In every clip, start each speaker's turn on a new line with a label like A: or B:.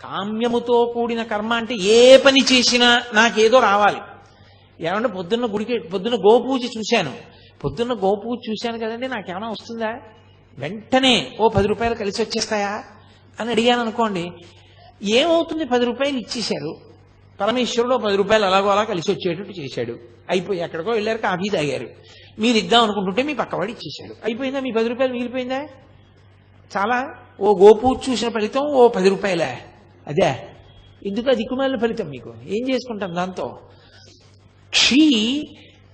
A: కామ్యముతో కూడిన కర్మ అంటే ఏ పని చేసినా నాకేదో రావాలి. ఏమంటే పొద్దున్న గోపూజ చూశాను, పొద్దున్న గోపూజ చూశాను కదండి, నాకేమైనా వస్తుందా? వెంటనే ఓ 10 రూపాయలు కలిసి వచ్చేస్తాయా అని అడిగాను అనుకోండి, ఏమవుతుంది? 10 రూపాయలు ఇచ్చేశారు, పరమేశ్వరుడు 10 రూపాయలు అలాగో అలా కలిసి వచ్చేటట్టు చేశాడు. అయిపోయి ఎక్కడికో వెళ్ళారు, కాఫీ తాగారు, మీరు ఇద్దాం అనుకుంటుంటే మీ పక్కవాడు ఇచ్చేశాడు. అయిపోయిందా? మీ 10 రూపాయలు మిగిలిపోయిందా? చాలా ఓ గోపూజ చూసిన ఫలితం ఓ 10 రూపాయలే. అదే ఎందుకు ఆ దిక్కుమాలిన ఫలితం? మీకు ఏం చేసుకుంటాం దాంతో?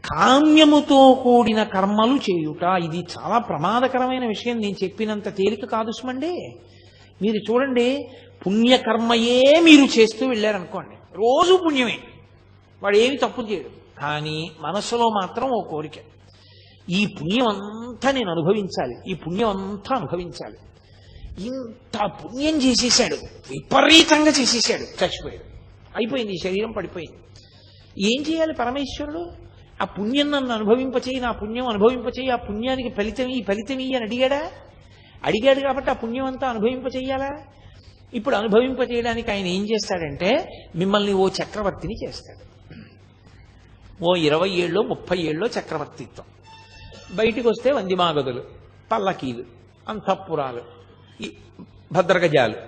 A: కామ్యముతో కూడిన కర్మలు చేయుట ఇది చాలా ప్రమాదకరమైన విషయం. నేను చెప్పినంత తేలిక కాదు సుమండి. మీరు చూడండి, పుణ్యకర్మయే మీరు చేస్తూ వెళ్ళారనుకోండి, రోజు పుణ్యమే, వాడు ఏమి తప్పు చేయడు. కానీ మనసులో మాత్రం ఓ కోరిక, ఈ పుణ్యం అంతా నేను అనుభవించాలి, ఈ పుణ్యం అంతా అనుభవించాలి. ఇంత పుణ్యం చేసేసాడు, విపరీతంగా చేసేసాడు, చచ్చిపోయాడు, అయిపోయింది, శరీరం పడిపోయింది. ఏం చేయాలి పరమేశ్వరుడు? ఆ పుణ్యం నన్ను అనుభవింపచేయి, నా పుణ్యం అనుభవింపచేయి, ఆ పుణ్యానికి ఫలితం అని అడిగాడా? అడిగాడు కాబట్టి ఆ పుణ్యం అంతా అనుభవింపచేయాలా? ఇప్పుడు అనుభవింపచేయడానికి ఆయన ఏం చేస్తాడంటే, మిమ్మల్ని ఓ చక్రవర్తిని చేస్తాడు. ఓ 20 ఏళ్ళో 30 ఏళ్ళో చక్రవర్తిత్వం. బయటికి వస్తే వందిమాగదులు, పల్లకీలు, అంతఃపురాలు, భద్రగజాలు,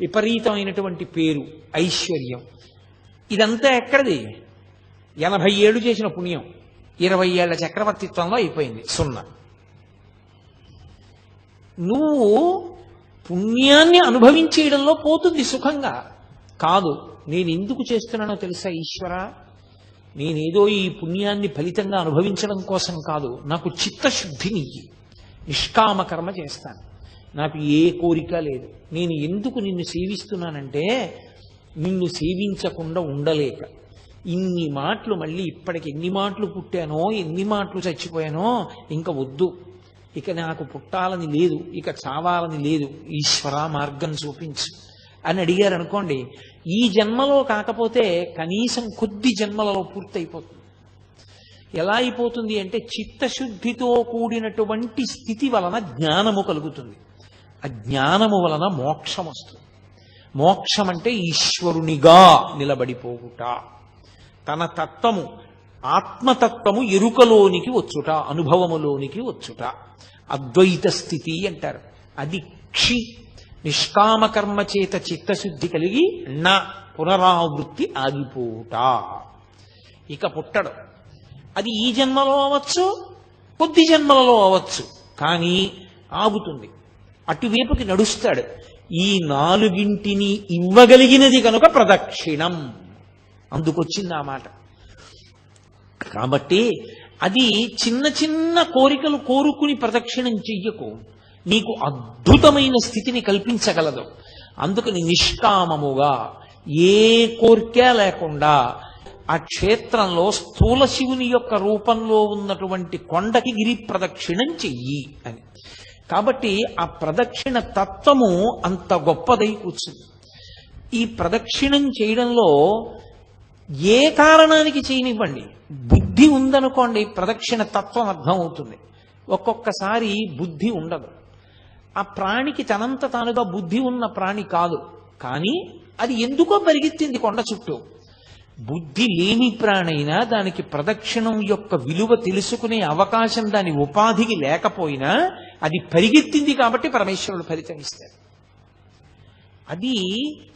A: విపరీతమైనటువంటి పేరు, ఐశ్వర్యం. ఇదంతా ఎక్కడిది? 80 ఏళ్ళు చేసిన పుణ్యం 20 ఏళ్ల చక్రవర్తిత్వంలో అయిపోయింది, సున్నా. నువ్వు పుణ్యాన్ని అనుభవించేయడంలో పోతుంది సుఖంగా. కాదు, నేను ఎందుకు చేస్తున్నానో తెలుసా ఈశ్వర? నేనేదో ఈ పుణ్యాన్ని ఫలితంగా అనుభవించడం కోసం కాదు, నాకు చిత్తశుద్ధినియ్యి, నిష్కామ కర్మ చేస్తాను, నాకు ఏ కోరిక లేదు. నేను ఎందుకు నిన్ను సేవిస్తున్నానంటే, నిన్ను సేవించకుండా ఉండలేక ఇన్ని మాటలు, మళ్ళీ ఇప్పటికి ఎన్ని మాటలు పుట్టానో, ఎన్ని మాటలు చచ్చిపోయానో, ఇంకా వద్దు, ఇక నాకు పుట్టాలని లేదు, ఇక చావాలని లేదు, ఈశ్వర మార్గం చూపించు అని అడిగారు అనుకోండి, ఈ జన్మలో కాకపోతే కనీసం కొద్ది జన్మలలో పూర్తయిపోతుంది. ఎలా అయిపోతుంది అంటే, చిత్తశుద్ధితో కూడినటువంటి స్థితి వలన జ్ఞానము కలుగుతుంది, ఆ జ్ఞానము వలన మోక్షం వస్తుంది. మోక్షం అంటే ఈశ్వరునిగా నిలబడిపోవుట, తన తత్వము, ఆత్మతత్వము ఎరుకలోనికి వచ్చుట, అనుభవములోనికి వచ్చుట, అద్వైత స్థితి అంటారు. అది నిష్కామకర్మ చేత చిత్తశుద్ధి కలిగి నా పునరావృత్తి ఆగిపోవుట, ఇక పుట్టడం. అది ఈ జన్మలో అవ్వచ్చు, కొద్ది జన్మలలో అవ్వచ్చు, కానీ ఆగుతుంది, అటువైపుకి నడుస్తాడు. ఈ 4గింటిని ఇవ్వగలిగినది కనుక ప్రదక్షిణం, అందుకొచ్చింది ఆ మాట. కాబట్టి అది చిన్న చిన్న కోరికలు కోరుకుని ప్రదక్షిణం చెయ్యకు, నీకు అద్భుతమైన స్థితిని కల్పించగలదు. అందుకని నిష్కామముగా ఏ కోరిక లేకుండా ఆ క్షేత్రంలో స్థూల శివుని యొక్క రూపంలో ఉన్నటువంటి కొండకి గిరి ప్రదక్షిణం చెయ్యి అని. కాబట్టి ఆ ప్రదక్షిణ తత్వము అంత గొప్పదై కూర్చుంది. ఈ ప్రదక్షిణం చేయడంలో ఏ కారణానికి చేయనివ్వండి, బుద్ధి ఉందనుకోండి, ప్రదక్షిణ తత్వం అర్థమవుతుంది. ఒక్కొక్కసారి బుద్ధి ఉండదు, ఆ ప్రాణికి తనంత తానుగా బుద్ధి ఉన్న ప్రాణి కాదు, కానీ అది ఎందుకో పరిగెత్తింది కొండ చుట్టూ. బుద్ధి లేని ప్రాణైనా దానికి ప్రదక్షిణం యొక్క విలువ తెలుసుకునే అవకాశం దాని ఉపాధికి లేకపోయినా అది పరిగెత్తింది కాబట్టి పరమేశ్వరుడు ఫలితం ఇస్తాడు. అది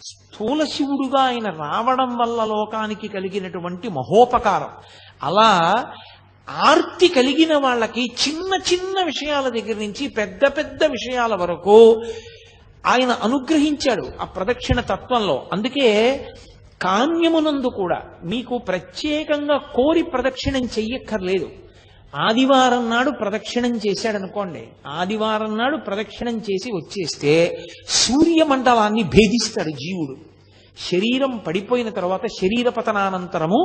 A: స్థూల శివుడుగా ఆయన రావడం వల్ల లోకానికి కలిగినటువంటి మహోపకారం. అలా ఆర్తి కలిగిన వాళ్ళకి చిన్న చిన్న విషయాల దగ్గర నుంచి పెద్ద పెద్ద విషయాల వరకు ఆయన అనుగ్రహించాడు ఆ ప్రదక్షిణ తత్వంలో. అందుకే కామ్యమునందు కూడా మీకు ప్రత్యేకంగా కోరి ప్రదక్షిణం చెయ్యక్కర్లేదు. ఆదివారం నాడు ప్రదక్షిణం చేశాడనుకోండి, ఆదివారం నాడు ప్రదక్షిణం చేసి వచ్చేస్తే సూర్యమండలాన్ని భేదిస్తాడు జీవుడు. శరీరం పడిపోయిన తర్వాత శరీర పతనానంతరము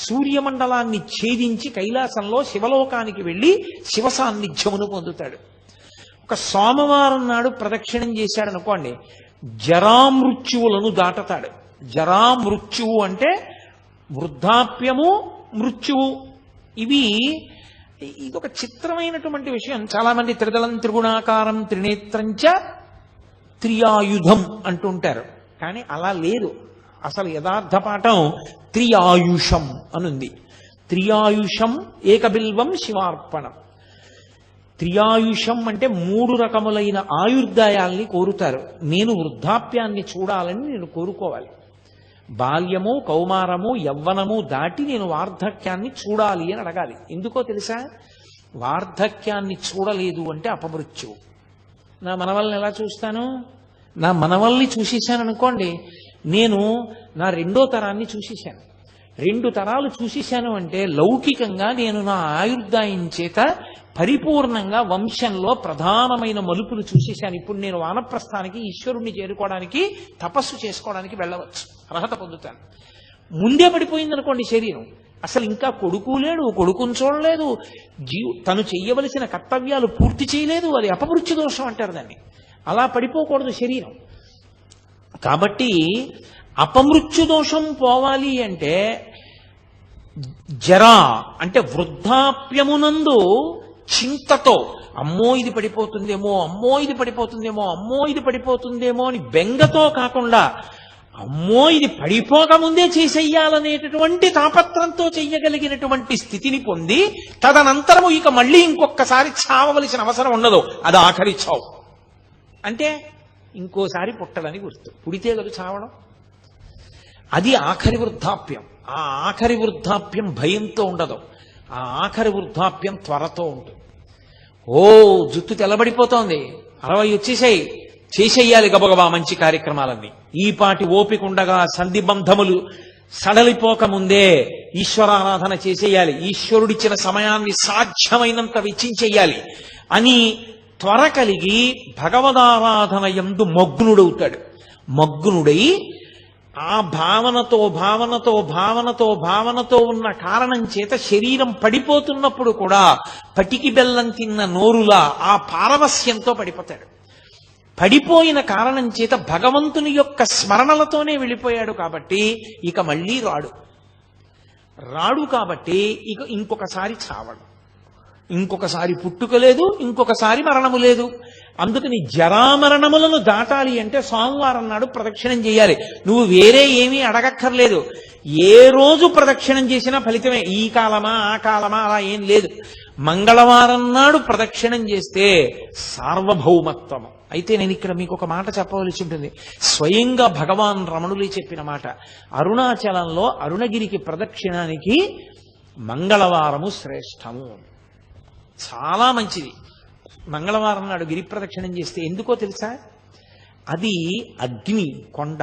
A: సూర్యమండలాన్ని ఛేదించి కైలాసంలో శివలోకానికి వెళ్ళి శివ సాన్నిధ్యమును పొందుతాడు. ఒక సోమవారం నాడు ప్రదక్షిణం చేశాడనుకోండి, జరామృత్యువులను దాటతాడు. జరామృత్యువు అంటే వృద్ధాప్యము, మృత్యువు. ఇదొక చిత్రమైనటువంటి విషయం. చాలా మంది త్రిదళం త్రిగుణాకారం త్రినేత్రంచ త్రియాయుధం అంటుంటారు. కానీ అలా లేదు. అసలు యథార్థ పాఠం త్రియాయుషం అనుంది. త్రియాయుషం ఏకబిల్వం శివార్పణం. త్రియాయుషం అంటే 3 రకములైన ఆయుర్దాయాల్ని కోరుతారు. నేను వృద్ధాప్యాన్ని చూడాలని నేను కోరుకోవాలి. బాల్యము, కౌమారము, యవ్వనము దాటి నేను వార్ధక్యాన్ని చూడాలి అని అడగాలి. ఎందుకో తెలుసా? వార్ధక్యాన్ని చూడలేదు అంటే అపమృత్యువు. నా మనవల్ని ఎలా చూస్తాను? నా మనవల్ని చూసేశాను అనుకోండి, నేను నా 2వ తరాన్ని చూసేశాను. 2 తరాలు చూసేశాను అంటే లౌకికంగా నేను నా ఆయుర్దాయం చేత పరిపూర్ణంగా వంశంలో ప్రధానమైన మలుపులు చూసేశాను. ఇప్పుడు నేను వానప్రస్థానికి, ఈశ్వరుణ్ణి చేరుకోవడానికి, తపస్సు చేసుకోవడానికి వెళ్ళవచ్చు, అర్హత పొందుతాను. ముందే పడిపోయిందనుకోండి శరీరం, అసలు ఇంకా కొడుకు లేడు, కొడుకుని చూడలేదు, తను చెయ్యవలసిన కర్తవ్యాలు పూర్తి చేయలేదు, అది అపమృత్యు దోషం అంటారు దాన్ని. అలా పడిపోకూడదు శరీరం. కాబట్టి అపమృత్యు దోషం పోవాలి అంటే జరా అంటే వృద్ధాప్యమునందు చింతతో అమ్మో ఇది పడిపోతుందేమో, అమ్మో ఇది పడిపోతుందేమో, అమ్మో ఇది పడిపోతుందేమో అని బెంగతో కాకుండా అమ్మో ఇది పడిపోకముందే చేసేయాలనేటటువంటి తాపత్రంతో చెయ్యగలిగినటువంటి స్థితిని పొంది తదనంతరము ఇక మళ్ళీ ఇంకొకసారి చావవలసిన అవసరం ఉండదు. అది ఆఖరి చావు. అంటే ఇంకోసారి పుట్టదని గుర్తు. పుడితే కదా చావడం. అది ఆఖరి వృద్ధాప్యం. ఆ ఆఖరి వృద్ధాప్యం భయంతో ఉండదు. ఆ ఆఖరి వృద్ధాప్యం త్వరతో ఉంటుంది. జుట్టు తెల్లబడిపోతోంది, 60 వచ్చేసాయి, చేసేయాలి గబగబా మంచి కార్యక్రమాలన్నీ. ఈ పాటి ఓపికండగా సంధిబంధములు సడలిపోకముందే ఈశ్వరారాధన చేసేయాలి, ఈశ్వరుడిచ్చిన సమయాన్ని సాధ్యమైనంత వెచ్చించేయాలి అని త్వర కలిగి భగవదారాధన యందు మగ్నుడవుతాడు. మగ్నుడై ఆ భావనతో భావనతో భావనతో భావనతో ఉన్న కారణం చేత శరీరం పడిపోతున్నప్పుడు కూడా పటికి బెల్లం తిన్న నోరులా ఆ పారవస్యంతో పడిపోతాడు. పడిపోయిన కారణం చేత భగవంతుని యొక్క స్మరణలతోనే వెళ్ళిపోయాడు కాబట్టి ఇక మళ్ళీ రాడు కాబట్టి ఇక ఇంకొకసారి చావడు, ఇంకొకసారి పుట్టుక లేదు, ఇంకొకసారి మరణము లేదు. అందుకని జరామరణములను దాటాలి అంటే సోమవారం నాడు ప్రదక్షిణం చేయాలి. నువ్వు వేరే ఏమీ అడగక్కర్లేదు. ఏ రోజు ప్రదక్షిణం చేసినా ఫలితమే. ఈ కాలమా ఆ కాలమా అలా ఏం లేదు. మంగళవారం నాడు ప్రదక్షిణం చేస్తే సార్వభౌమత్వము. అయితే నేను ఇక్కడ మీకు ఒక మాట చెప్పవలసి ఉంటుంది. స్వయంగా భగవాన్ రమణులే చెప్పిన మాట. అరుణాచలంలో అరుణగిరికి ప్రదక్షిణానికి మంగళవారము శ్రేష్టము, చాలా మంచిది. మంగళవారం నాడు గిరి ప్రదక్షిణం చేస్తే ఎందుకో తెలుసా? అది అగ్ని కొండ,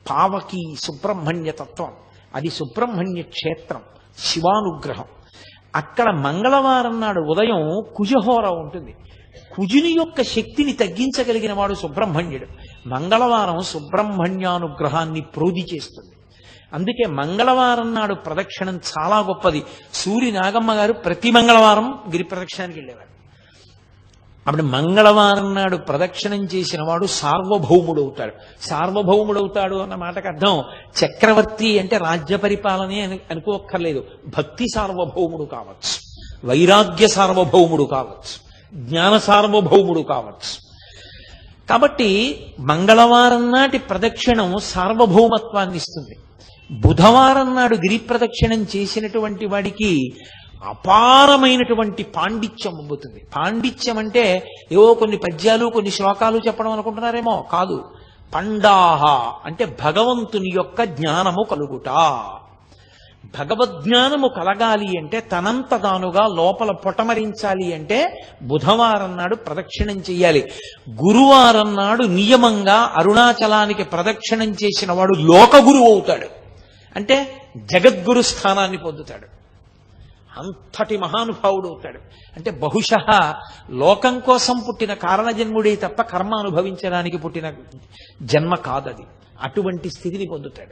A: పావకి సుబ్రహ్మణ్య తత్వం, అది సుబ్రహ్మణ్య క్షేత్రం, శివానుగ్రహం. అక్కడ మంగళవారం నాడు ఉదయం కుజహోర ఉంటుంది. కుజుని యొక్క శక్తిని తగ్గించగలిగిన వాడు సుబ్రహ్మణ్యుడు. మంగళవారం సుబ్రహ్మణ్యానుగ్రహాన్ని ప్రోధి చేస్తుంది. అందుకే మంగళవారం నాడు ప్రదక్షిణం చాలా గొప్పది. సూరి నాగమ్మ గారు ప్రతి మంగళవారం గిరి ప్రదక్షిణానికి వెళ్ళేవారు. అప్పుడు మంగళవారం నాడు ప్రదక్షిణం చేసిన వాడు సార్వభౌముడవుతాడు. సార్వభౌముడవుతాడు అన్న మాటకు అర్థం చక్రవర్తి అంటే రాజ్య పరిపాలనే అనుకోక్కర్లేదు. భక్తి సార్వభౌముడు కావచ్చు, వైరాగ్య సార్వభౌముడు కావచ్చు, జ్ఞాన సార్వభౌముడు కావచ్చు. కాబట్టి మంగళవారం నాటి ప్రదక్షిణం సార్వభౌమత్వాన్ని ఇస్తుంది. బుధవారం నాడు గిరి ప్రదక్షిణం చేసినటువంటి వాడికి అపారమైనటువంటి పాండిత్యం అవ్వుతుంది. పాండిత్యం అంటే ఏవో కొన్ని పద్యాలు కొన్ని శ్లోకాలు చెప్పడం అనుకుంటున్నారేమో, కాదు. పండాహ అంటే భగవంతుని యొక్క జ్ఞానము కలుగుట. భగవద్జ్ఞానము కలగాలి అంటే తనంత తానుగా లోపల పొటమరించాలి అంటే బుధవారం నాడు ప్రదక్షిణం చెయ్యాలి. గురువారం నాడు నియమంగా అరుణాచలానికి ప్రదక్షిణం చేసిన వాడు లోకగురువు అవుతాడు. అంటే జగద్గురు స్థానాన్ని పొందుతాడు. అంతటి మహానుభావుడు అవుతాడు. అంటే బహుశః లోకం కోసం పుట్టిన కారణజన్ముడే తప్ప కర్మ అనుభవించడానికి పుట్టిన జన్మ కాదది. అటువంటి స్థితిని పొందుతాడు.